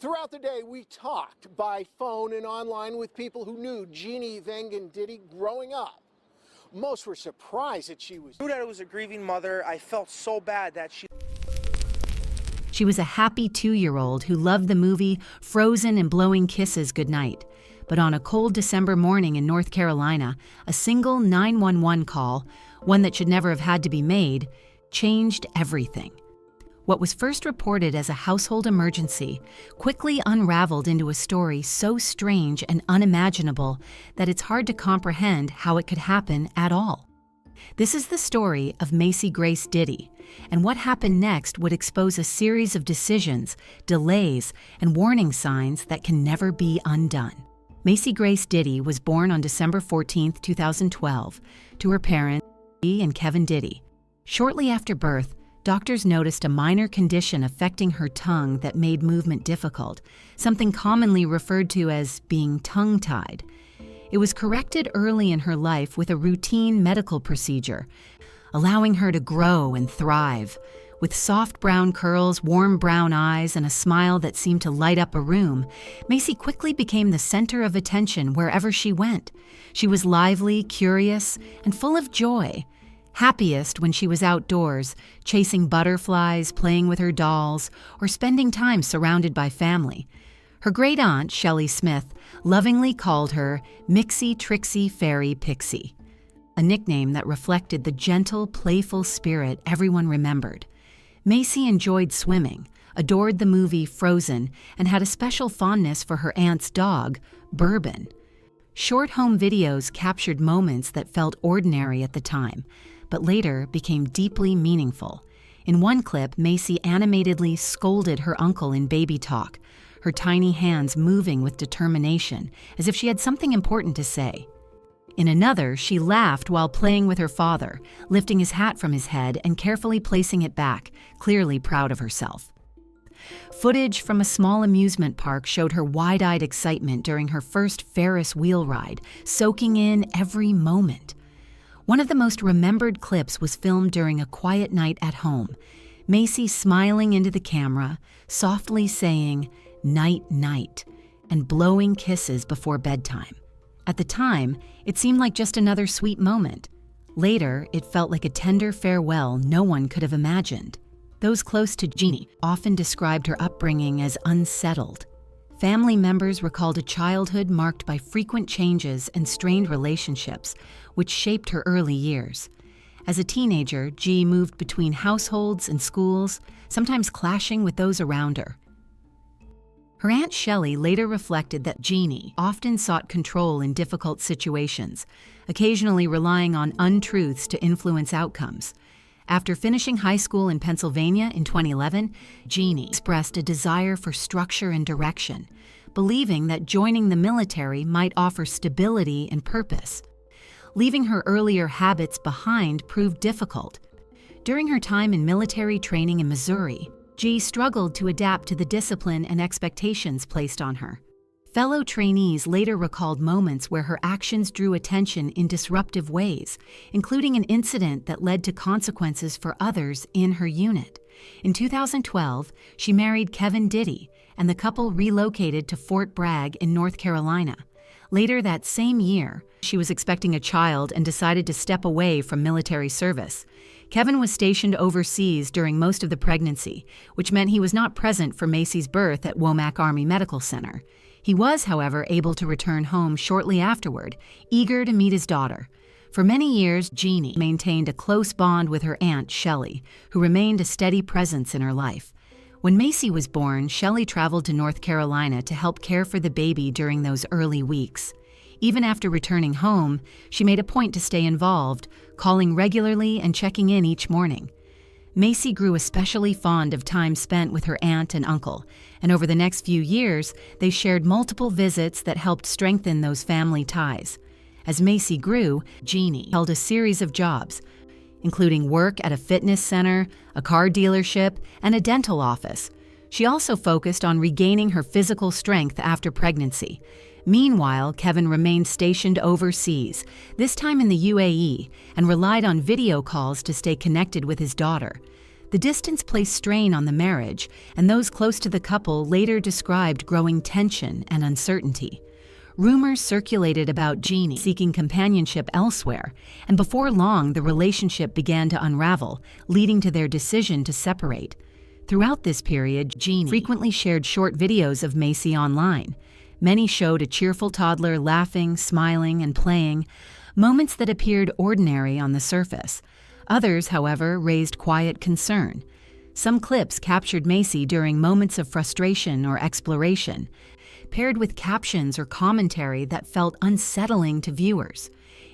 Throughout the day, we talked by phone and online with people who knew Jeanie, Veng, and Ditty growing up. Most were surprised that she was... I knew that it was a grieving mother. I felt so bad that She was a happy 2-year-old who loved the movie Frozen and blowing kisses goodnight. But on a cold December morning in North Carolina, a single 911 call, one that should never have had to be made, changed everything. What was first reported as a household emergency quickly unraveled into a story so strange and unimaginable that it's hard to comprehend how it could happen at all. This is the story of Macy Grace Ditty, and what happened next would expose a series of decisions, delays, and warning signs that can never be undone. Macy Grace Ditty was born on December 14, 2012, to her parents, Lee and Kevin Ditty. Shortly after birth, doctors noticed a minor condition affecting her tongue that made movement difficult, something commonly referred to as being tongue-tied. It was corrected early in her life with a routine medical procedure, allowing her to grow and thrive. With soft brown curls, warm brown eyes, and a smile that seemed to light up a room, Macy quickly became the center of attention wherever she went. She was lively, curious, and full of joy. Happiest when she was outdoors, chasing butterflies, playing with her dolls, or spending time surrounded by family. Her great-aunt, Shelley Smith, lovingly called her Mixie Trixie Fairy Pixie, a nickname that reflected the gentle, playful spirit everyone remembered. Macy enjoyed swimming, adored the movie Frozen, and had a special fondness for her aunt's dog, Bourbon. Short home videos captured moments that felt ordinary at the time, but later became deeply meaningful. In one clip, Macy animatedly scolded her uncle in baby talk, her tiny hands moving with determination, as if she had something important to say. In another, she laughed while playing with her father, lifting his hat from his head and carefully placing it back, clearly proud of herself. Footage from a small amusement park showed her wide-eyed excitement during her first Ferris wheel ride, soaking in every moment. One of the most remembered clips was filmed during a quiet night at home, Macy smiling into the camera, softly saying, "Night, night," and blowing kisses before bedtime. At the time, it seemed like just another sweet moment. Later, it felt like a tender farewell no one could have imagined. Those close to Jeanie often described her upbringing as unsettled. Family members recalled a childhood marked by frequent changes and strained relationships, which shaped her early years. As a teenager, G moved between households and schools, sometimes clashing with those around her. Her Aunt Shelley later reflected that Jeanie often sought control in difficult situations, occasionally relying on untruths to influence outcomes. After finishing high school in Pennsylvania in 2011, Jeanie expressed a desire for structure and direction, believing that joining the military might offer stability and purpose. Leaving her earlier habits behind proved difficult. During her time in military training in Missouri, G struggled to adapt to the discipline and expectations placed on her. Fellow trainees later recalled moments where her actions drew attention in disruptive ways, including an incident that led to consequences for others in her unit. In 2012, she married Kevin Ditty, and the couple relocated to Fort Bragg in North Carolina. Later that same year, she was expecting a child and decided to step away from military service. Kevin was stationed overseas during most of the pregnancy, which meant he was not present for Macy's birth at Womack Army Medical Center. He was, however, able to return home shortly afterward, eager to meet his daughter. For many years, Jeanie maintained a close bond with her aunt, Shelley, who remained a steady presence in her life. When Macy was born, Shelley traveled to North Carolina to help care for the baby during those early weeks. Even after returning home, she made a point to stay involved, calling regularly and checking in each morning. Macy grew especially fond of time spent with her aunt and uncle, and over the next few years, they shared multiple visits that helped strengthen those family ties. As Macy grew, Jeanie held a series of jobs, including work at a fitness center, a car dealership, and a dental office. She also focused on regaining her physical strength after pregnancy. Meanwhile, Kevin remained stationed overseas, this time in the UAE, and relied on video calls to stay connected with his daughter. The distance placed strain on the marriage, and those close to the couple later described growing tension and uncertainty. Rumors circulated about Jeanie seeking companionship elsewhere, and before long the relationship began to unravel, leading to their decision to separate. Throughout this period, Jeanie frequently shared short videos of Macy online. Many showed a cheerful toddler laughing, smiling, and playing, moments that appeared ordinary on the surface. Others, however, raised quiet concern. Some clips captured Macy during moments of frustration or exploration, paired with captions or commentary that felt unsettling to viewers.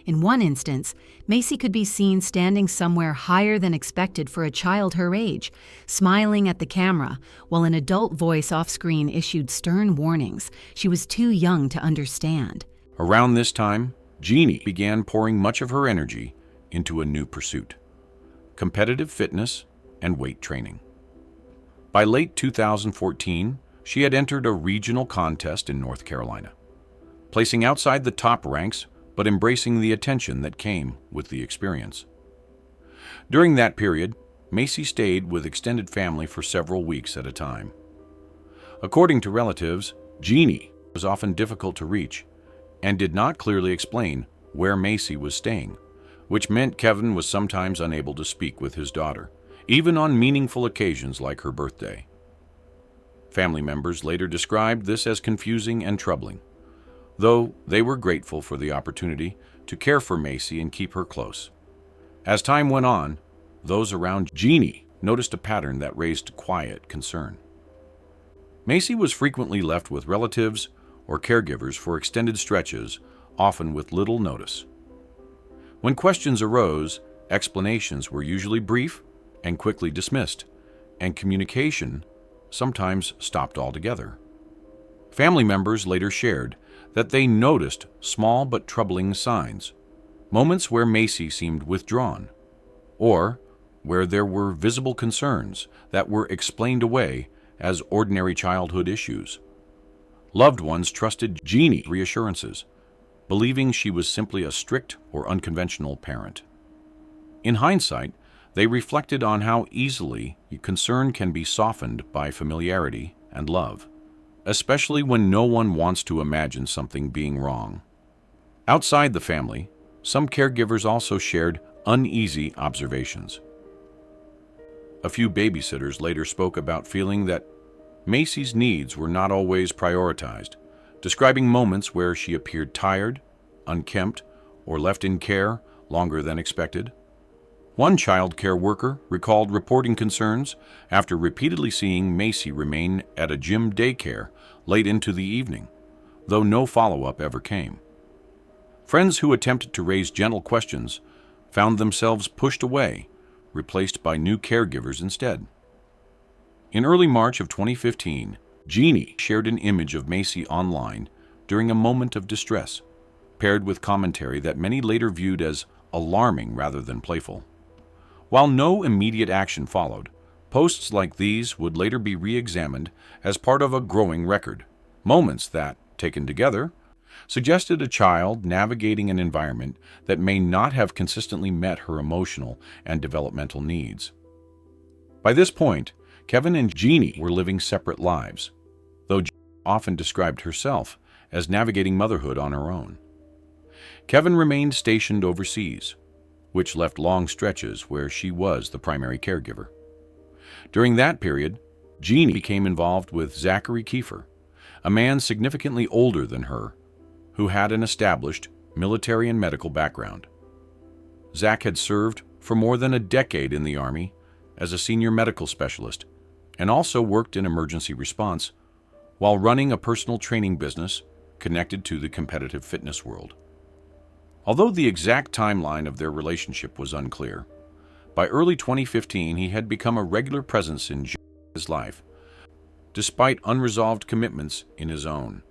In one instance, Macy could be seen standing somewhere higher than expected for a child her age, smiling at the camera, while an adult voice off-screen issued stern warnings she was too young to understand. Around this time, Jeanie began pouring much of her energy into a new pursuit: competitive fitness and weight training. By late 2014, she had entered a regional contest in North Carolina, placing outside the top ranks but embracing the attention that came with the experience. During that period, Macy stayed with extended family for several weeks at a time. According to relatives, Jeanie was often difficult to reach and did not clearly explain where Macy was staying, which meant Kevin was sometimes unable to speak with his daughter, even on meaningful occasions like her birthday. Family members later described this as confusing and troubling, though they were grateful for the opportunity to care for Macy and keep her close. As time went on, those around Jeanie noticed a pattern that raised quiet concern. Macy was frequently left with relatives or caregivers for extended stretches, often with little notice. When questions arose, explanations were usually brief and quickly dismissed, and communication sometimes stopped altogether. Family members later shared that they noticed small but troubling signs, moments where Macy seemed withdrawn, or where there were visible concerns that were explained away as ordinary childhood issues. Loved ones trusted Jeanie's reassurances, believing she was simply a strict or unconventional parent. In hindsight, they reflected on how easily concern can be softened by familiarity and love, especially when no one wants to imagine something being wrong. Outside the family, some caregivers also shared uneasy observations. A few babysitters later spoke about feeling that Macy's needs were not always prioritized, describing moments where she appeared tired, unkempt, or left in care longer than expected. One child care worker recalled reporting concerns after repeatedly seeing Macy remain at a gym daycare late into the evening, though no follow-up ever came. Friends who attempted to raise gentle questions found themselves pushed away, replaced by new caregivers instead. In early March of 2015, Jeanie shared an image of Macy online during a moment of distress, paired with commentary that many later viewed as alarming rather than playful. While no immediate action followed, posts like these would later be re-examined as part of a growing record, moments that, taken together, suggested a child navigating an environment that may not have consistently met her emotional and developmental needs. By this point, Kevin and Jeanie were living separate lives, though Jeanie often described herself as navigating motherhood on her own. Kevin remained stationed overseas, which left long stretches where she was the primary caregiver. During that period, Jeanie became involved with Zachary Kiefer, a man significantly older than her, who had an established military and medical background. Zach had served for more than a decade in the Army as a senior medical specialist and also worked in emergency response while running a personal training business connected to the competitive fitness world. Although the exact timeline of their relationship was unclear, by early 2015 he had become a regular presence in his life, despite unresolved commitments in his own.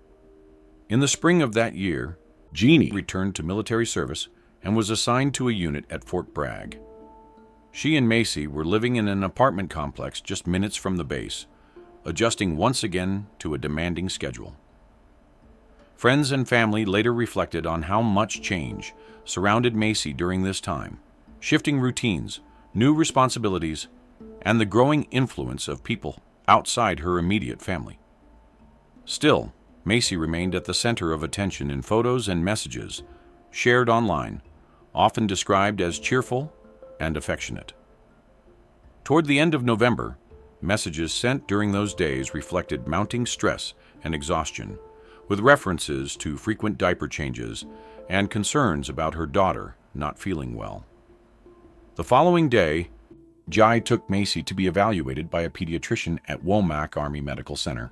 In the spring of that year, Jeanie returned to military service and was assigned to a unit at Fort Bragg. She and Macy were living in an apartment complex just minutes from the base, adjusting once again to a demanding schedule. Friends and family later reflected on how much change surrounded Macy during this time, shifting routines, new responsibilities, and the growing influence of people outside her immediate family. Still, Macy remained at the center of attention in photos and messages shared online, often described as cheerful and affectionate. Toward the end of November, messages sent during those days reflected mounting stress and exhaustion, with references to frequent diaper changes and concerns about her daughter not feeling well. The following day, Jai took Macy to be evaluated by a pediatrician at Womack Army Medical Center.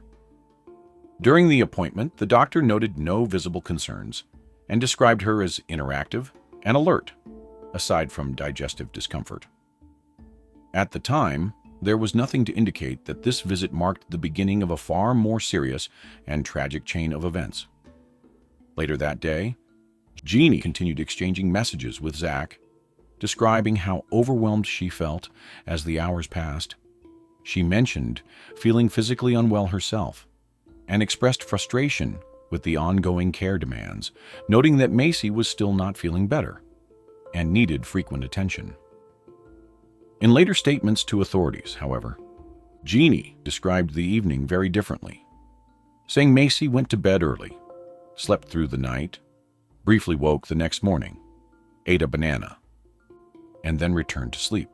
During the appointment, the doctor noted no visible concerns and described her as interactive and alert, aside from digestive discomfort. At the time, there was nothing to indicate that this visit marked the beginning of a far more serious and tragic chain of events. Later that day, Jeanie continued exchanging messages with Zach, describing how overwhelmed she felt as the hours passed. She mentioned feeling physically unwell herself and expressed frustration with the ongoing care demands, noting that Macy was still not feeling better and needed frequent attention. In later statements to authorities, however, Jeanie described the evening very differently, saying Macy went to bed early, slept through the night, briefly woke the next morning, ate a banana, and then returned to sleep.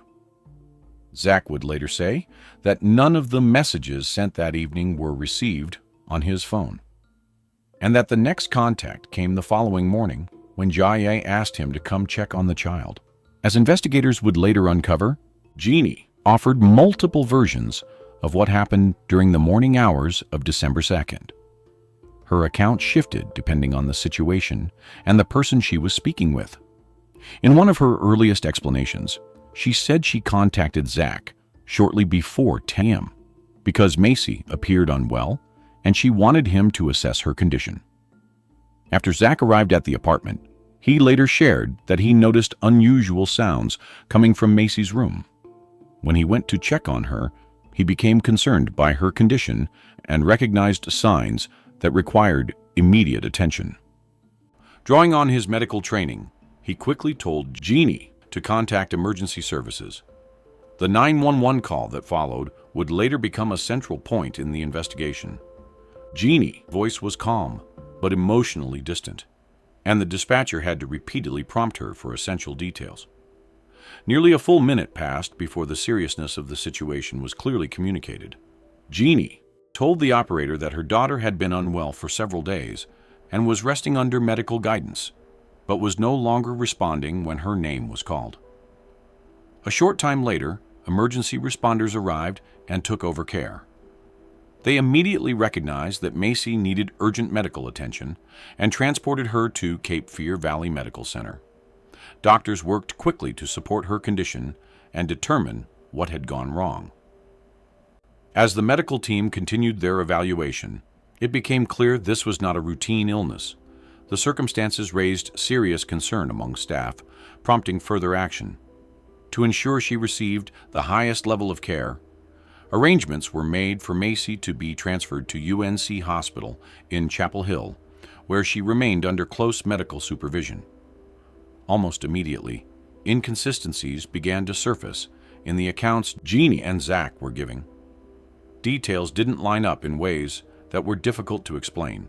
Zach would later say that none of the messages sent that evening were received on his phone, and that the next contact came the following morning when Jai asked him to come check on the child. As investigators would later uncover, Jeanie offered multiple versions of what happened during the morning hours of December 2nd. Her account shifted depending on the situation and the person she was speaking with. In one of her earliest explanations, she said she contacted Zach shortly before 10 a.m. because Macy appeared unwell and she wanted him to assess her condition. After Zach arrived at the apartment, he later shared that he noticed unusual sounds coming from Macy's room. When he went to check on her, he became concerned by her condition and recognized signs that required immediate attention. Drawing on his medical training, he quickly told Jeanie to contact emergency services. The 911 call that followed would later become a central point in the investigation. Jeanie's voice was calm, but emotionally distant, and the dispatcher had to repeatedly prompt her for essential details. Nearly a full minute passed before the seriousness of the situation was clearly communicated. Jeanie told the operator that her daughter had been unwell for several days and was resting under medical guidance, but was no longer responding when her name was called. A short time later, emergency responders arrived and took over care. They immediately recognized that Macy needed urgent medical attention and transported her to Cape Fear Valley Medical Center. Doctors worked quickly to support her condition and determine what had gone wrong. As the medical team continued their evaluation, it became clear this was not a routine illness. The circumstances raised serious concern among staff, prompting further action. To ensure she received the highest level of care, arrangements were made for Macy to be transferred to UNC Hospital in Chapel Hill, where she remained under close medical supervision. Almost immediately, inconsistencies began to surface in the accounts Jeanie and Zach were giving. Details didn't line up in ways that were difficult to explain.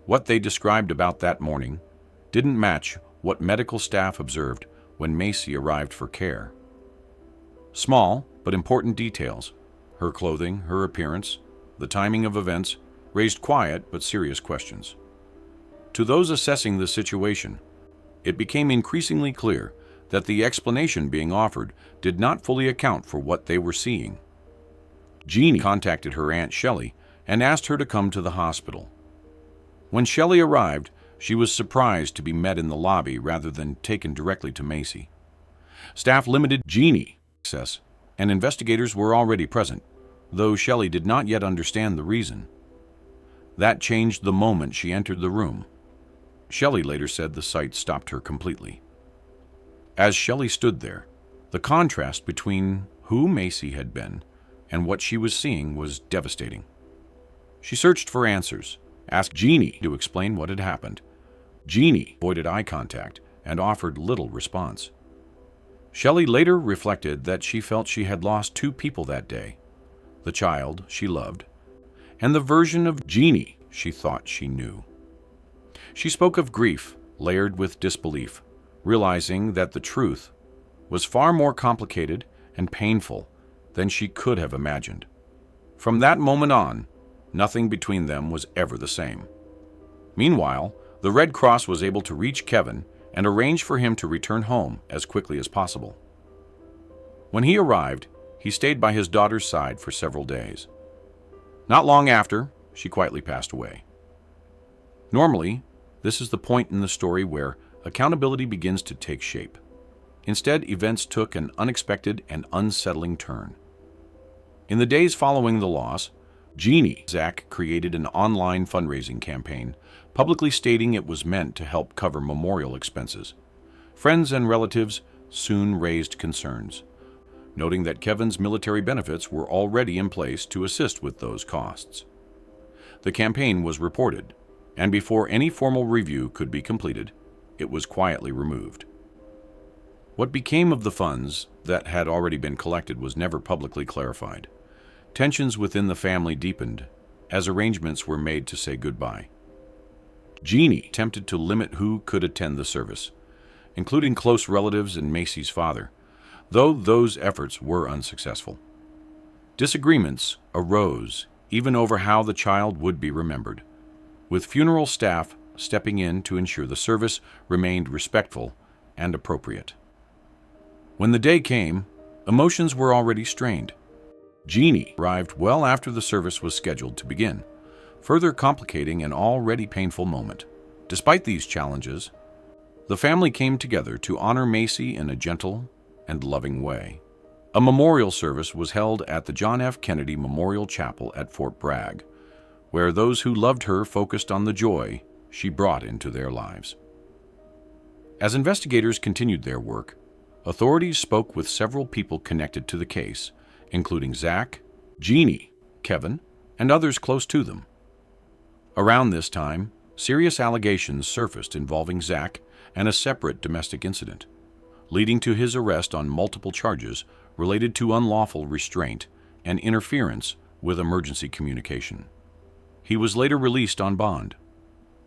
What they described about that morning didn't match what medical staff observed when Macy arrived for care. Small but important details, her clothing, her appearance, the timing of events, raised quiet but serious questions. To those assessing the situation, it became increasingly clear that the explanation being offered did not fully account for what they were seeing. Jeanie contacted her Aunt Shelley and asked her to come to the hospital. When Shelley arrived, she was surprised to be met in the lobby rather than taken directly to Macy. Staff limited Jeanie access, and investigators were already present, though Shelley did not yet understand the reason. That changed the moment she entered the room. Shelley later said the sight stopped her completely. As Shelley stood there, the contrast between who Macy had been and what she was seeing was devastating. She searched for answers, asked Jeanie to explain what had happened. Jeanie avoided eye contact and offered little response. Shelley later reflected that she felt she had lost two people that day, the child she loved, and the version of Jeanie she thought she knew. She spoke of grief layered with disbelief, realizing that the truth was far more complicated and painful than she could have imagined. From that moment on, nothing between them was ever the same. Meanwhile, the Red Cross was able to reach Kevin and arrange for him to return home as quickly as possible. When he arrived, he stayed by his daughter's side for several days. Not long after, she quietly passed away. Normally, this is the point in the story where accountability begins to take shape. Instead, events took an unexpected and unsettling turn. In the days following the loss, Jeanie 𝐂𝐸𝐬𝐻 created an online fundraising campaign, publicly stating it was meant to help cover memorial expenses. Friends and relatives soon raised concerns, noting that Kevin's military benefits were already in place to assist with those costs. The campaign was reported, and before any formal review could be completed, it was quietly removed. What became of the funds that had already been collected was never publicly clarified. Tensions within the family deepened as arrangements were made to say goodbye. Jeanie attempted to limit who could attend the service, including close relatives and Macy's father, though those efforts were unsuccessful. Disagreements arose even over how the child would be remembered, with funeral staff stepping in to ensure the service remained respectful and appropriate. When the day came, emotions were already strained. Jeanie arrived well after the service was scheduled to begin, further complicating an already painful moment. Despite these challenges, the family came together to honor Macy in a gentle and loving way. A memorial service was held at the John F. Kennedy Memorial Chapel at Fort Bragg, where those who loved her focused on the joy she brought into their lives. As investigators continued their work, authorities spoke with several people connected to the case, including Zach, Jeanie, Kevin, and others close to them. Around this time, serious allegations surfaced involving Zach and a separate domestic incident, leading to his arrest on multiple charges related to unlawful restraint and interference with emergency communication. He was later released on bond.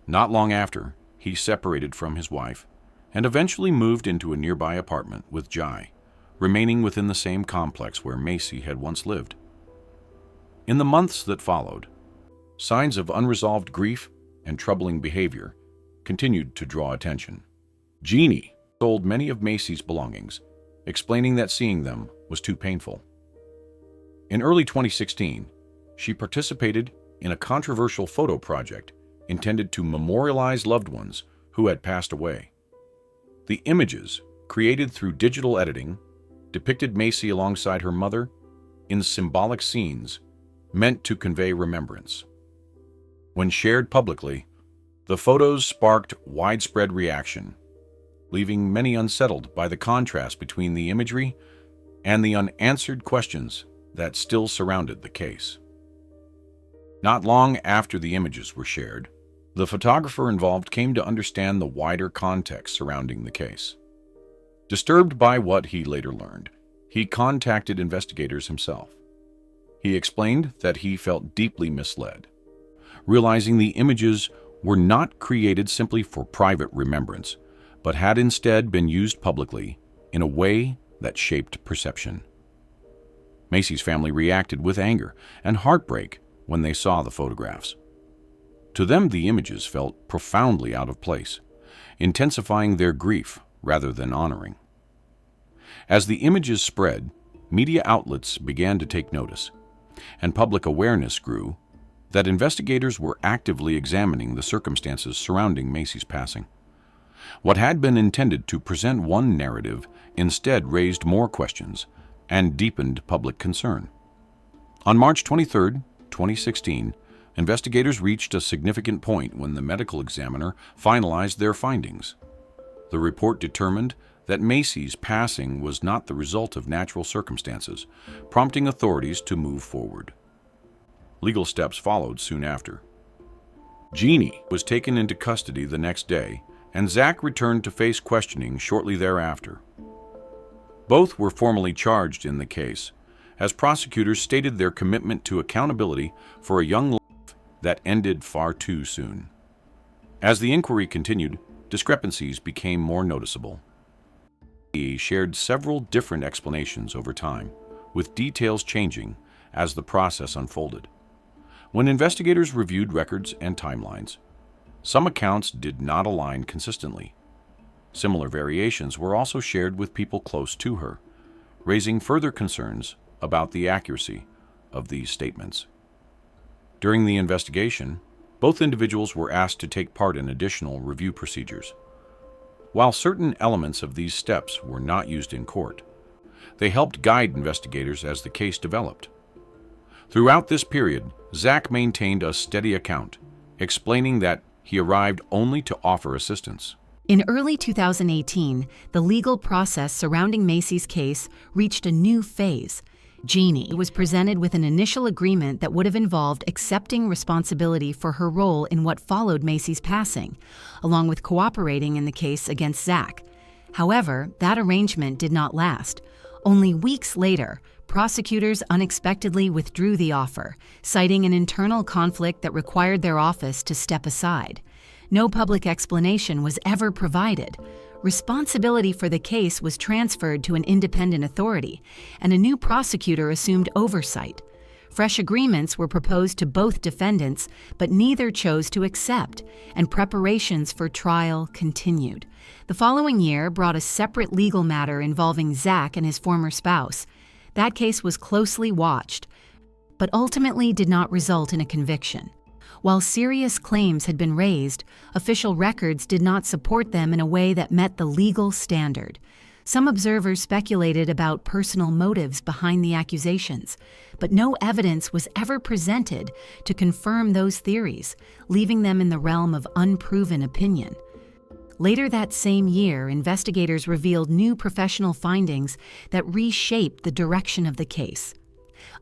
Not long after, he separated from his wife and eventually moved into a nearby apartment with Jai, remaining within the same complex where Macy had once lived. In the months that followed, signs of unresolved grief and troubling behavior continued to draw attention. Jeanie sold many of Macy's belongings, explaining that seeing them was too painful. In early 2016, she participated in a controversial photo project intended to memorialize loved ones who had passed away. The images, created through digital editing, depicted Macy alongside her mother in symbolic scenes meant to convey remembrance. When shared publicly, the photos sparked widespread reaction, leaving many unsettled by the contrast between the imagery and the unanswered questions that still surrounded the case. Not long after the images were shared, the photographer involved came to understand the wider context surrounding the case. Disturbed by what he later learned, he contacted investigators himself. He explained that he felt deeply misled, realizing the images were not created simply for private remembrance, but had instead been used publicly in a way that shaped perception. Macy's family reacted with anger and heartbreak when they saw the photographs. To them, the images felt profoundly out of place, intensifying their grief rather than honoring. As the images spread, media outlets began to take notice, and public awareness grew that investigators were actively examining the circumstances surrounding Macy's passing. What had been intended to present one narrative instead raised more questions and deepened public concern. On March 23, 2016, investigators reached a significant point when the medical examiner finalized their findings. The report determined that Macy's passing was not the result of natural circumstances, prompting authorities to move forward. Legal steps followed soon after. Jeanie was taken into custody the next day, and Zach returned to face questioning shortly thereafter. Both were formally charged in the case, as prosecutors stated their commitment to accountability for a young life that ended far too soon. As the inquiry continued, discrepancies became more noticeable. He shared several different explanations over time, with details changing as the process unfolded. When investigators reviewed records and timelines, some accounts did not align consistently. Similar variations were also shared with people close to her, raising further concerns about the accuracy of these statements. During the investigation, both individuals were asked to take part in additional review procedures. While certain elements of these steps were not used in court, they helped guide investigators as the case developed. Throughout this period, Zach maintained a steady account, explaining that he arrived only to offer assistance. In early 2018, the legal process surrounding Macy's case reached a new phase. Jeanie was presented with an initial agreement that would have involved accepting responsibility for her role in what followed Macy's passing, along with cooperating in the case against Zach. However, that arrangement did not last. Only weeks later, prosecutors unexpectedly withdrew the offer, citing an internal conflict that required their office to step aside. No public explanation was ever provided. Responsibility for the case was transferred to an independent authority, and a new prosecutor assumed oversight. Fresh agreements were proposed to both defendants, but neither chose to accept, and preparations for trial continued. The following year brought a separate legal matter involving Zach and his former spouse. That case was closely watched, but ultimately did not result in a conviction. While serious claims had been raised, official records did not support them in a way that met the legal standard. Some observers speculated about personal motives behind the accusations, but no evidence was ever presented to confirm those theories, leaving them in the realm of unproven opinion. Later that same year, investigators revealed new professional findings that reshaped the direction of the case.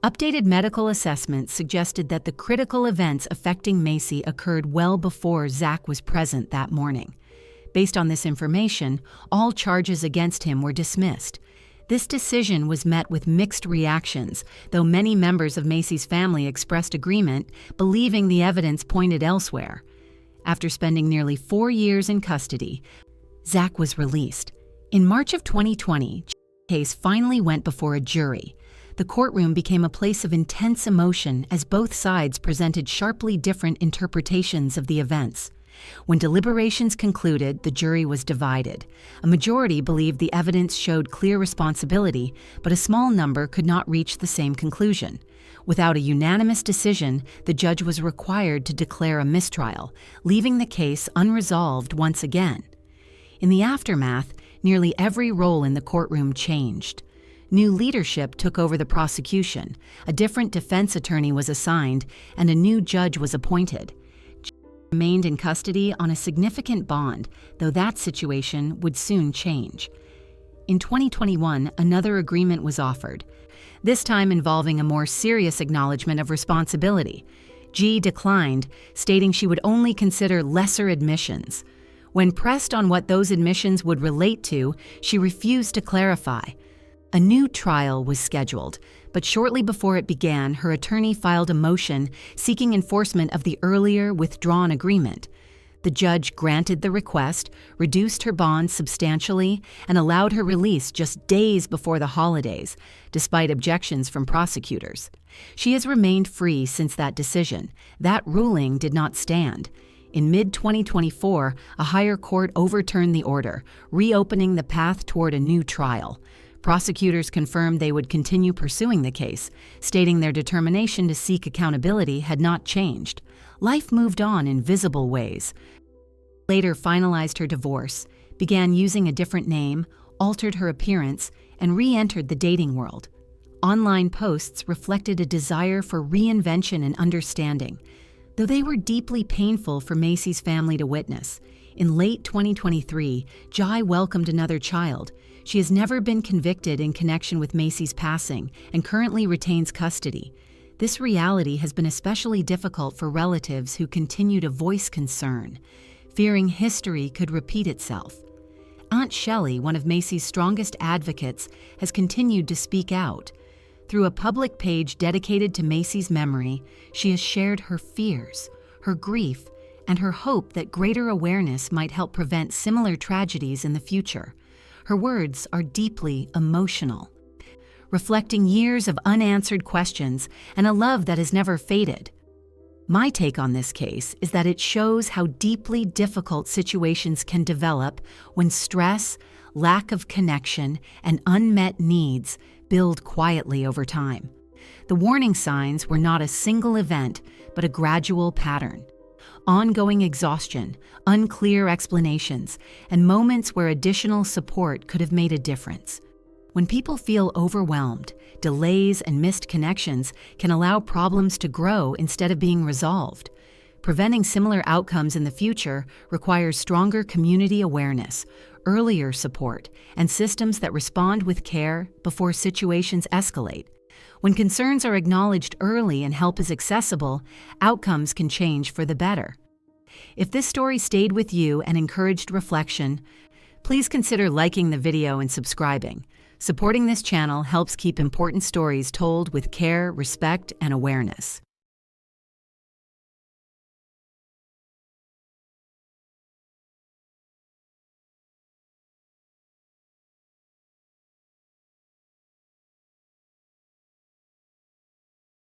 Updated medical assessments suggested that the critical events affecting Macy occurred well before Zach was present that morning. Based on this information, all charges against him were dismissed. This decision was met with mixed reactions, though many members of Macy's family expressed agreement, believing the evidence pointed elsewhere. After spending nearly 4 years in custody, Zach was released. In March of 2020, the case finally went before a jury. The courtroom became a place of intense emotion as both sides presented sharply different interpretations of the events. When deliberations concluded, the jury was divided. A majority believed the evidence showed clear responsibility, but a small number could not reach the same conclusion. Without a unanimous decision, the judge was required to declare a mistrial, leaving the case unresolved once again. In the aftermath, nearly every role in the courtroom changed. New leadership took over the prosecution, a different defense attorney was assigned, and a new judge was appointed. Jeanie remained in custody on a significant bond, though that situation would soon change. In 2021, another agreement was offered, this time involving a more serious acknowledgement of responsibility. Jeanie declined, stating she would only consider lesser admissions. When pressed on what those admissions would relate to, she refused to clarify. A new trial was scheduled, but shortly before it began, her attorney filed a motion seeking enforcement of the earlier withdrawn agreement. The judge granted the request, reduced her bond substantially, and allowed her release just days before the holidays, despite objections from prosecutors. She has remained free since that decision. That ruling did not stand. In mid-2024, a higher court overturned the order, reopening the path toward a new trial. Prosecutors confirmed they would continue pursuing the case, stating their determination to seek accountability had not changed. Life moved on in visible ways. Later finalized her divorce, began using a different name, altered her appearance, and re-entered the dating world. Online posts reflected a desire for reinvention and understanding, though they were deeply painful for Macy's family to witness. In late 2023, Jai welcomed another child. She has never been convicted in connection with Macy's passing and currently retains custody. This reality has been especially difficult for relatives who continue to voice concern, fearing history could repeat itself. Aunt Shelley, one of Macy's strongest advocates, has continued to speak out. Through a public page dedicated to Macy's memory, she has shared her fears, her grief, and her hope that greater awareness might help prevent similar tragedies in the future. Her words are deeply emotional, reflecting years of unanswered questions and a love that has never faded. My take on this case is that it shows how deeply difficult situations can develop when stress, lack of connection, and unmet needs build quietly over time. The warning signs were not a single event, but a gradual pattern. Ongoing exhaustion, unclear explanations, and moments where additional support could have made a difference. When people feel overwhelmed, delays and missed connections can allow problems to grow instead of being resolved. Preventing similar outcomes in the future requires stronger community awareness, earlier support, and systems that respond with care before situations escalate. When concerns are acknowledged early and help is accessible, outcomes can change for the better. If this story stayed with you and encouraged reflection, please consider liking the video and subscribing. Supporting this channel helps keep important stories told with care, respect, and awareness.